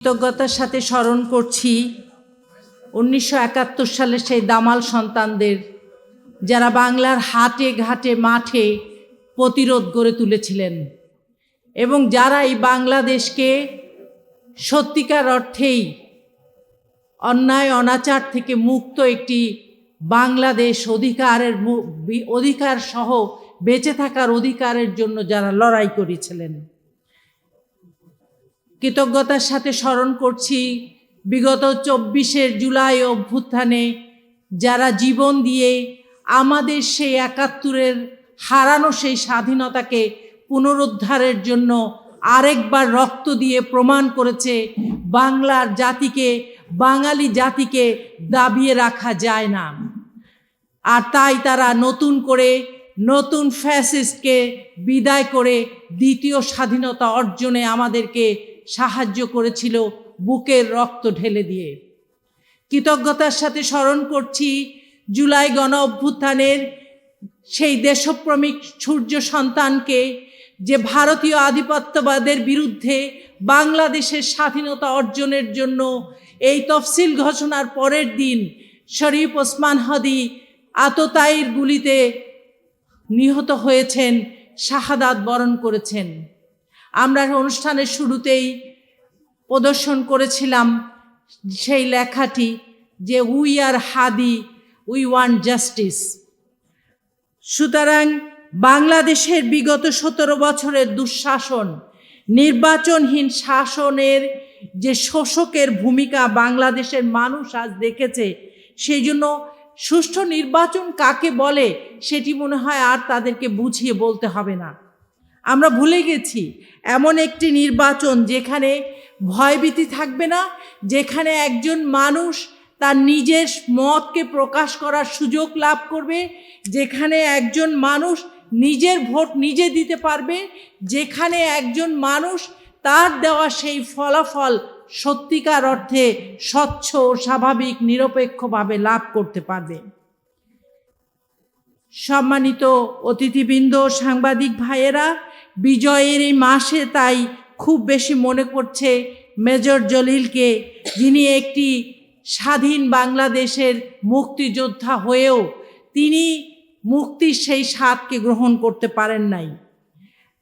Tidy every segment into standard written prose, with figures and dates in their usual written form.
কৃতজ্ঞতার সাথে স্মরণ করছি 1971 সালের সেই দামাল সন্তানদের, যারা বাংলার হাটে ঘাটে মাঠে প্রতিরোধ গড়ে তুলেছিলেন এবং যারা এই বাংলাদেশকে সত্যিকার অর্থেই অন্যায় অনাচার থেকে মুক্ত একটি বাংলাদেশ অধিকার সহ বেঁচে থাকার অধিকারের জন্য যারা লড়াই করেছিলেন। কৃতজ্ঞতার সাথে স্মরণ করছি বিগত 24 জুলাই অভ্যুত্থানে যারা জীবন দিয়ে আমাদের সেই 71-এর হারানো সেই স্বাধীনতাকে পুনরুদ্ধারের জন্য আরেকবার রক্ত দিয়ে প্রমাণ করেছে বাংলার জাতিকে, বাঙালি জাতিকে দাবিয়ে রাখা যায় না। আর তাই তারা নতুন ফ্যাসিস্টকে বিদায় করে দ্বিতীয় স্বাধীনতা অর্জনে আমাদেরকে সাহায্য করেছিল বুকের রক্ত ঢেলে দিয়ে। কৃতজ্ঞতার সাথে স্মরণ করছি জুলাই গণ অভ্যুত্থানের সেই দেশপ্রেমিক সূর্য সন্তানকে, যে ভারতীয় আধিপত্যবাদের বিরুদ্ধে বাংলাদেশের স্বাধীনতা অর্জনের জন্য এই তফসিল ঘোষণার পরের দিন শরীফ ওসমান হাদি আততায়ীর গুলিতে নিহত হয়েছেন, শাহাদাত বরণ করেছেন। আমরা অনুষ্ঠানের শুরুতেই প্রদর্শন করেছিলাম সেই লেখাটি, যে we are Hadi, we want justice. সুতরাং বাংলাদেশের বিগত 17 বছরের দুঃশাসন, নির্বাচনহীন শাসনের যে শোষকের ভূমিকা বাংলাদেশের মানুষ আজ দেখেছে, সেই জন্য সুষ্ঠু নির্বাচন কাকে বলে সেটি মনে হয় আর তাদেরকে বুঝিয়ে বলতে হবে না। আমরা ভুলে গেছি এমন একটি নির্বাচন যেখানে ভয়ভীতি থাকবে না, যেখানে একজন মানুষ তার নিজের মতকে প্রকাশ করার সুযোগ লাভ করবে, যেখানে একজন মানুষ নিজের ভোট নিজে দিতে পারবে, যেখানে একজন মানুষ তার দেওয়া সেই ফলাফল সত্যিকার অর্থে স্বচ্ছ, স্বাভাবিক, নিরপেক্ষভাবে লাভ করতে পারবে। সম্মানিত অতিথিবৃন্দ, সাংবাদিক ভাইয়েরা, বিজয়ের এই মাসে তাই খুব বেশি মনে করছে মেজর জলিলকে, যিনি একটি স্বাধীন বাংলাদেশের মুক্তিযোদ্ধা হয়েও তিনি মুক্তির সেই স্বাদকে গ্রহণ করতে পারেন নাই।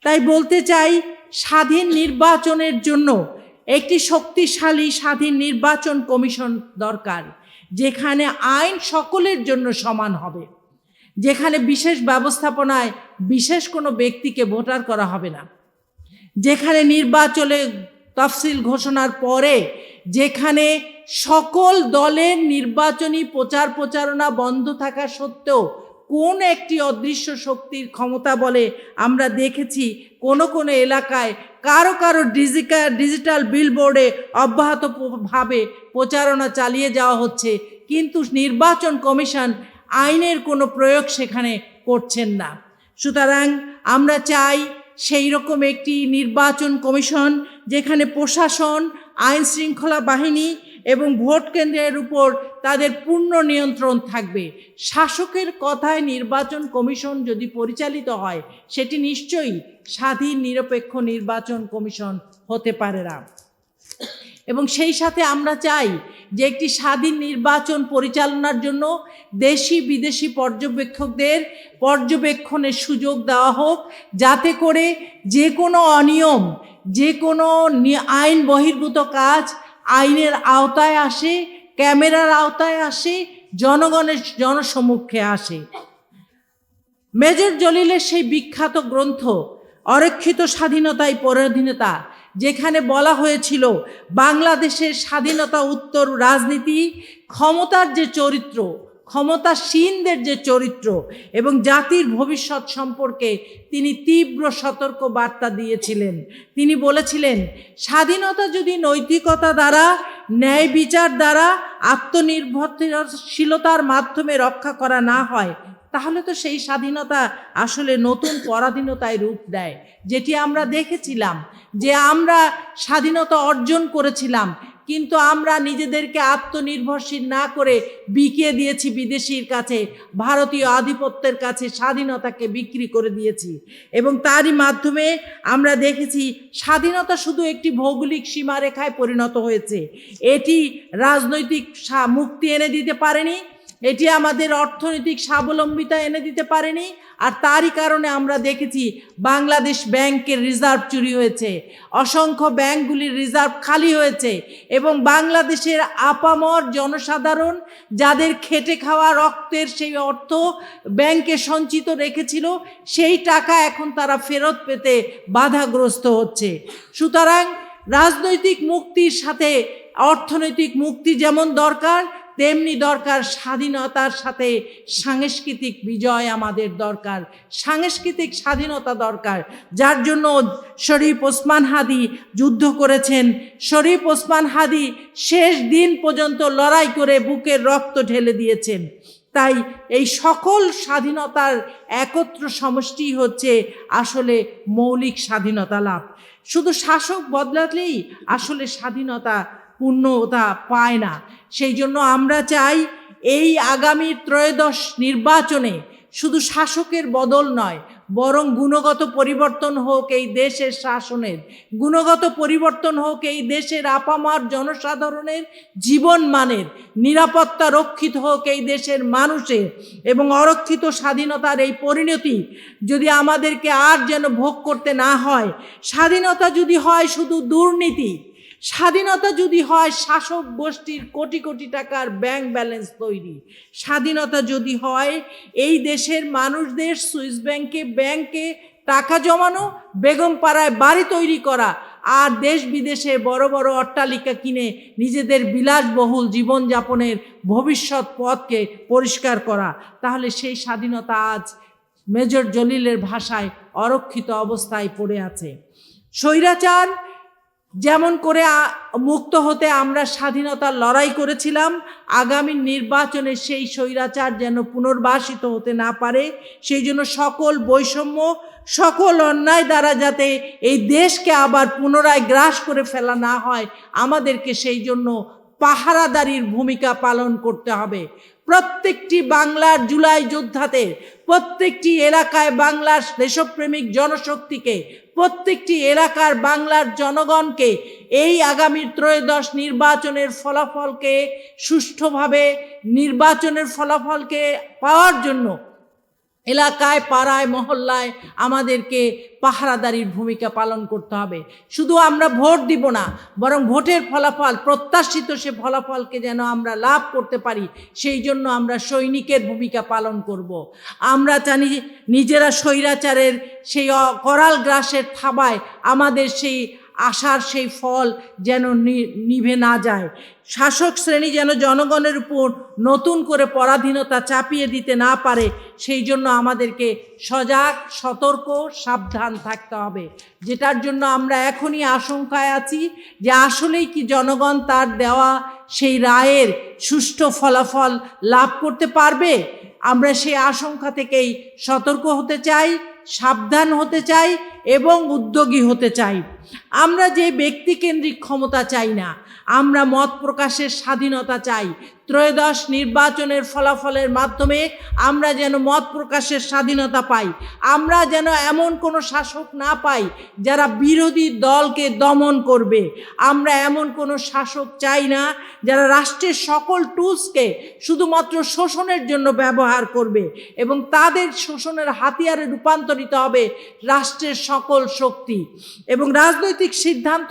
তাই বলতে চাই, স্বাধীন নির্বাচনের জন্য একটি শক্তিশালী স্বাধীন নির্বাচন কমিশন দরকার, যেখানে আইন সকলের জন্য সমান হবে, যেখানে বিশেষ ব্যবস্থাপনায় বিশেষ কোনো ব্যক্তিকে ভোটার করা হবে না, যেখানে নির্বাচনে তফসিল ঘোষণার পরে যেখানে সকল দলের নির্বাচনী প্রচারণা বন্ধ থাকা সত্ত্বেও কোন একটি অদৃশ্য শক্তির ক্ষমতা বলে আমরা দেখেছি কোনো এলাকায় কারো ডিজিটাল বিলবোর্ডে অব্যাহতভাবে প্রচারণা চালিয়ে যাওয়া হচ্ছে, কিন্তু নির্বাচন কমিশন আইনের কোনো প্রয়োগ সেখানে করছেন না। সুতরাং আমরা চাই সেই রকম একটি নির্বাচন কমিশন, যেখানে প্রশাসন, আইন শৃঙ্খলা বাহিনী এবং ভোট কেন্দ্রের উপর তাদের পূর্ণ নিয়ন্ত্রণ থাকবে। শাসকের কথায় নির্বাচন কমিশন যদি পরিচালিত হয়, সেটি নিশ্চয়ই স্বাধীন নিরপেক্ষ নির্বাচন কমিশন হতে পারে না। এবং সেই সাথে আমরা চাই যে একটি স্বাধীন নির্বাচন পরিচালনার জন্য দেশি বিদেশি পর্যবেক্ষকদের পর্যবেক্ষণের সুযোগ দেওয়া হোক, যাতে করে যে কোনো অনিয়ম, যে কোনো আইন বহির্ভূত কাজ আইনের আওতায় আসে, ক্যামেরার আওতায় আসে, জনগণের জনসমক্ষে আসে। মেজর জলিলের সেই বিখ্যাত গ্রন্থ অরক্ষিত স্বাধীনতায় পরাধীনতা, যেখানে বলা হয়েছিল বাংলাদেশের স্বাধীনতা উত্তর রাজনীতি, ক্ষমতার যে চরিত্র, ক্ষমতাসীনদের যে চরিত্র এবং জাতির ভবিষ্যৎ সম্পর্কে তিনি তীব্র সতর্ক বার্তা দিয়েছিলেন। তিনি বলেছিলেন, স্বাধীনতা যদি নৈতিকতা দ্বারা, ন্যায় বিচার দ্বারা, আত্মনির্ভরশীলতার মাধ্যমে রক্ষা করা না হয়, তাহলে তো সেই স্বাধীনতা আসলে নতুন পরাধীনতায় রূপ দেয়। যেটি আমরা দেখেছিলাম যে আমরা স্বাধীনতা অর্জন করেছিলাম, কিন্তু আমরা নিজেদেরকে আত্মনির্ভরশীল না করে বিকিয়ে দিয়েছি বিদেশির কাছে, ভারতীয় আধিপত্যের কাছে স্বাধীনতাকে বিক্রি করে দিয়েছি। এবং তারই মাধ্যমে আমরা দেখেছি স্বাধীনতা শুধু একটি ভৌগোলিক সীমারেখায় পরিণত হয়েছে, এটি রাজনৈতিক মুক্তি এনে দিতে পারেনি, এটি আমাদের অর্থনৈতিক স্বাবলম্বিতা এনে দিতে পারেনি। আর তারই কারণে আমরা দেখেছি বাংলাদেশ ব্যাংকের রিজার্ভ চুরি হয়েছে, অসংখ্য ব্যাংকগুলির রিজার্ভ খালি হয়েছে, এবং বাংলাদেশের আপামর জনসাধারণ যাদের খেটে খাওয়া রক্তের সেই অর্থ ব্যাংকে সঞ্চিত রেখেছিল, সেই টাকা এখন তারা ফেরত পেতে বাধাগ্রস্ত হচ্ছে। সুতরাং রাজনৈতিক মুক্তির সাথে অর্থনৈতিক মুক্তি যেমন দরকার, তেমনি দরকার স্বাধীনতার সাথে সাংস্কৃতিক বিজয় আমাদের দরকার, সাংস্কৃতিক স্বাধীনতা দরকার, যার জন্য শরীফ ওসমান হাদি যুদ্ধ করেছেন। শরীফ ওসমান হাদি শেষ দিন পর্যন্ত লড়াই করে বুকের রক্ত ঢেলে দিয়েছেন। তাই এই সকল স্বাধীনতার একত্র সমষ্টি হচ্ছে আসলে মৌলিক স্বাধীনতা লাভ। শুধু শাসক বদলালেই আসলে স্বাধীনতা পূর্ণতা পায় না। সেই জন্য আমরা চাই এই আগামী ত্রয়োদশ নির্বাচনে শুধু শাসকের বদল নয়, বরং গুণগত পরিবর্তন হোক এই দেশের শাসনের, গুণগত পরিবর্তন হোক এই দেশের আপামার জনসাধারণের জীবন মানের, নিরাপত্তা রক্ষিত হোক এই দেশের মানুষের, এবং অরক্ষিত স্বাধীনতার এই পরিণতি যদি আমাদেরকে আর যেন ভোগ করতে না হয়। স্বাধীনতা যদি হয় শুধু দুর্নীতি, স্বাধীনতা যদি হয় শাসক গোষ্ঠীর কোটি কোটি টাকার ব্যাংক ব্যালেন্স তৈরি, স্বাধীনতা যদি হয় এই দেশের মানুষদের সুইস ব্যাংকে টাকা জমানো, বেগম পাড়ায় বাড়ি তৈরি করা, আর দেশ বিদেশে বড় বড় অট্টালিকা কিনে নিজেদের বিলাসবহুল জীবনযাপনের ভবিষ্যৎ পথকে পরিষ্কার করা, তাহলে সেই স্বাধীনতা আজ মেজর জলিলের ভাষায় অরক্ষিত অবস্থায় পড়ে আছে। স্বৈরাচার যেমন করে মুক্ত হতে আমরা স্বাধীনতার লড়াই করেছিলাম, আগামী নির্বাচনে সেই স্বৈরাচার যেন পুনর্বাসিত হতে না পারে, সেই জন্য সকল বৈষম্য, সকল অন্যায় দ্বারা যাতে এই দেশকে আবার পুনরায় গ্রাস করে ফেলা না হয়, আমাদেরকে সেই জন্য পাহারাদারির ভূমিকা পালন করতে হবে। প্রত্যেকটি বাংলার জুলাই যোদ্ধাদের, প্রত্যেকটি এলাকায় বাংলার দেশপ্রেমিক জনশক্তিকে, প্রত্যেকটি এলাকার বাংলার জনগণকে এই আগামী ত্রয়োদশ নির্বাচনের ফলাফলকে সুষ্ঠুভাবে নির্বাচনের ফলাফলকে পাওয়ার জন্য এলাকায় পাড়ায় মহল্লায় আমাদেরকে পাহারাদারির ভূমিকা পালন করতে হবে। শুধু আমরা ভোট দিব না, বরং ভোটের ফলাফল প্রত্যাশিত সে ফলাফলকে যেন আমরা লাভ করতে পারি, সেই জন্য আমরা সৈনিকের ভূমিকা পালন করব। আমরা জানি নিজেরা স্বৈরাচারের সেই করাল গ্রাসের থাবায় আমাদের সেই আশার সেই ফল যেন নিভে না যায়, শাসক শ্রেণী যেন জনগণের উপর নতুন করে পরাধীনতা চাপিয়ে দিতে না পারে, সেই জন্য আমাদেরকে সজাগ, সতর্ক, সাবধান থাকতে হবে। যেটার জন্য আমরা এখনই আশঙ্কায় আছি যে আসলেই কি জনগণ তার দেওয়া সেই রায়ের সুষ্ঠু ফলাফল লাভ করতে পারবে। আমরা সেই আশঙ্কা থেকেই সতর্ক হতে চাই, সাবধান হতে চাই এবং উদ্যোগী হতে চাই। আমরা যে ব্যক্তিকেন্দ্রিক ক্ষমতা চাই না, আমরা মত প্রকাশের স্বাধীনতা চাই। ত্রয়োদশ নির্বাচনের ফলাফলের মাধ্যমে আমরা যেন মত প্রকাশের স্বাধীনতা পাই, আমরা যেন এমন কোনো শাসক না পাই যারা বিরোধী দলকে দমন করবে। আমরা এমন কোনো শাসক চাই না যারা রাষ্ট্রের সকল টুলসকে শুধুমাত্র শোষণের জন্য ব্যবহার করবে এবং তাদের শোষণের হাতিয়ারে রূপান্তরিত হবে রাষ্ট্রের সকল শক্তি। এবং রাজনৈতিক সিদ্ধান্ত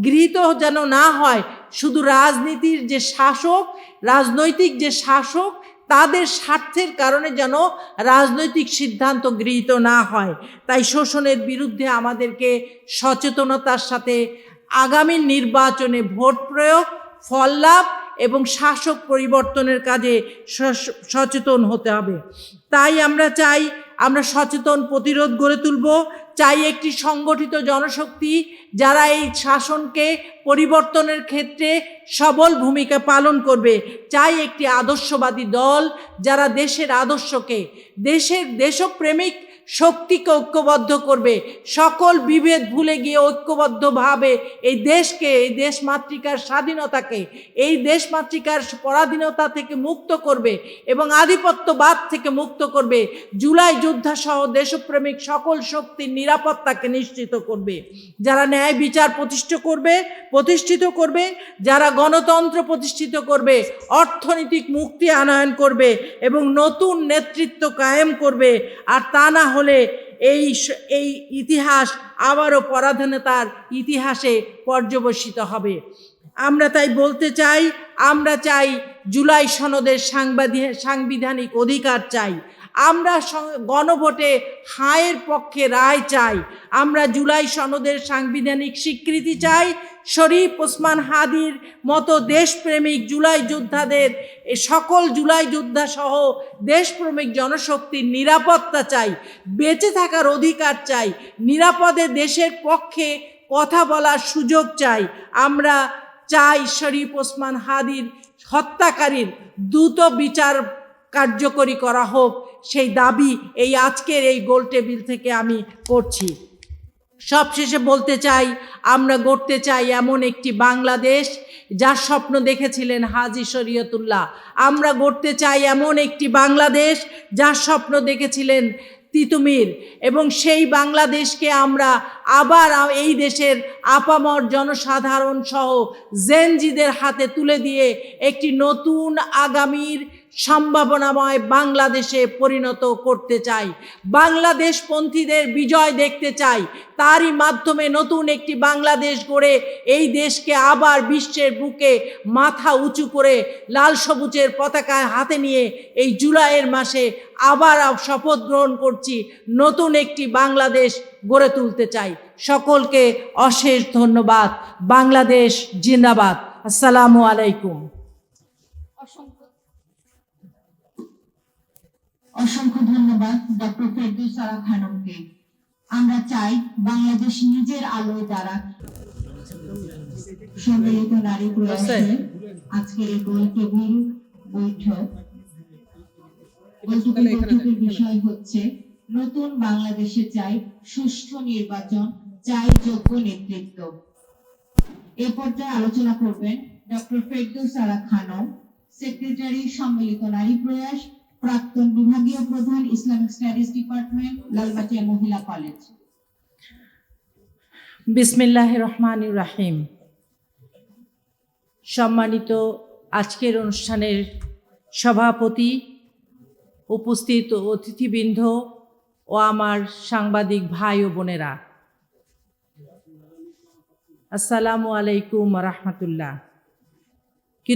গৃহীত যেন না হয় শুধু রাজনীতির যে শাসক, রাজনৈতিক যে শাসক তাদের স্বার্থের কারণে যেন রাজনৈতিক সিদ্ধান্ত গৃহীত না হয়। তাই শোষণের বিরুদ্ধে আমাদেরকে সচেতনতার সাথে আগামী নির্বাচনে ভোট প্রয়োগ, ফল লাভ এবং শাসক পরিবর্তনের কাজে সচেতন হতে হবে। তাই আমরা চাই আমরা সচেতন প্রতিরোধ গড়ে তুলব, চাই একটি সংগঠিত জনশক্তি যারা এই শাসনকে পরিবর্তনের ক্ষেত্রে সবল ভূমিকা পালন করবে, চাই একটি আদর্শবাদী দল যারা দেশের আদর্শকে, দেশপ্রেমিক শক্তিকে ঐক্যবদ্ধ করবে, সকল বিভেদ ভুলে গিয়ে ঐক্যবদ্ধভাবে এই দেশকে, এই দেশ মাতৃকার স্বাধীনতাকে, এই দেশ মাতৃকার পরাধীনতা থেকে মুক্ত করবে এবং আধিপত্যবাদ থেকে মুক্ত করবে। জুলাই যোদ্ধা সহ দেশপ্রেমিক সকল শক্তির নিরাপত্তাকে নিশ্চিত করবে। যারা ন্যায় বিচার প্রতিষ্ঠিত করবে, যারা গণতন্ত্র প্রতিষ্ঠিত করবে, অর্থনৈতিক মুক্তি আনয়ন করবে এবং নতুন নেতৃত্ব কায়েম করবে। আর তা না হলে এই ইতিহাস আবারও পরাধীনতার ইতিহাসে পর্যবসিত হবে। আমরা তাই বলতে চাই, আমরা চাই জুলাই সনদের সাংবিধানিক অধিকার চাই। আমরা গণভোটে হায়ের পক্ষে রায় চাই। আমরা জুলাই সনদের সাংবিধানিক স্বীকৃতি চাই। শরীফ ওসমান হাদির মতো দেশপ্রেমিক জুলাই যোদ্ধাদের, সকল জুলাই যোদ্ধা সহ দেশপ্রেমিক জনশক্তির নিরাপত্তা চাই, বেঁচে থাকার অধিকার চাই, নিরাপদে দেশের পক্ষে কথা বলার সুযোগ চাই। আমরা চাই শরীফ ওসমান হাদির হত্যাকারীর দ্রুত বিচার কার্যকরী করা হোক। সেই দাবি এই আজকের এই গোল টেবিল থেকে আমি করছি। সবশেষে বলতে চাই, আমরা গড়তে চাই এমন একটি বাংলাদেশ যার স্বপ্ন দেখেছিলেন হাজী শরীয়তুল্লাহ। আমরা গড়তে চাই এমন একটি বাংলাদেশ যার স্বপ্ন দেখেছিলেন তিতুমির, এবং সেই বাংলাদেশকে আমরা আবার এই দেশের আপামর জনসাধারণ সহ জেনজিদের হাতে তুলে দিয়ে একটি নতুন আগামীর সম্ভাবনাময় বাংলাদেশে পরিণত করতে চাই। বাংলাদেশপন্থীদের বিজয় দেখতে চাই। তারই মাধ্যমে নতুন একটি বাংলাদেশ গড়ে এই দেশকে আবার বিশ্বের বুকে মাথা উঁচু করে লাল সবুজের পতাকা হাতে নিয়ে এই জুলাইয়ের মাসে আবার শপথ গ্রহণ করছি, নতুন একটি বাংলাদেশ গড়ে তুলতে চাই। সকলকে অশেষ ধন্যবাদ। বাংলাদেশ জিন্দাবাদ। আসসালামু আলাইকুম। অসংখ্য ধন্যবাদ ডক্টর ফেরদৌস আরা খানমকে। আমরা চাই বাংলাদেশ নিজের আলোয় দাঁড়াক। সম্মিলিত নারী প্রয়াসে আজকের এই গোল টেবিল বৈঠকের বিষয় হচ্ছে নতুন বাংলাদেশে চাই সুষ্ঠু নির্বাচন, চাই যোগ্য নেতৃত্ব। এই পর্যায়ে আলোচনা করবেন ডক্টর ফেরদৌস আরা খানম, সেক্রেটারি, সম্মিলিত নারী প্রয়াস, প্রাক্তন বিভাগীয় প্রধান, ইসলামিক স্টাডিজ ডিপার্টমেন্ট, লালবাটিয়া মহিলা কলেজ। বিসমিল্লাহির রহমানির রহিম। সম্মানিত আজকের অনুষ্ঠানের সভাপতি, উপস্থিত অতিথিবৃন্দ ও আমার সাংবাদিক ভাই ও বোনেরা, আসসালামু আলাইকুম ওয়া রাহমাতুল্লাহ।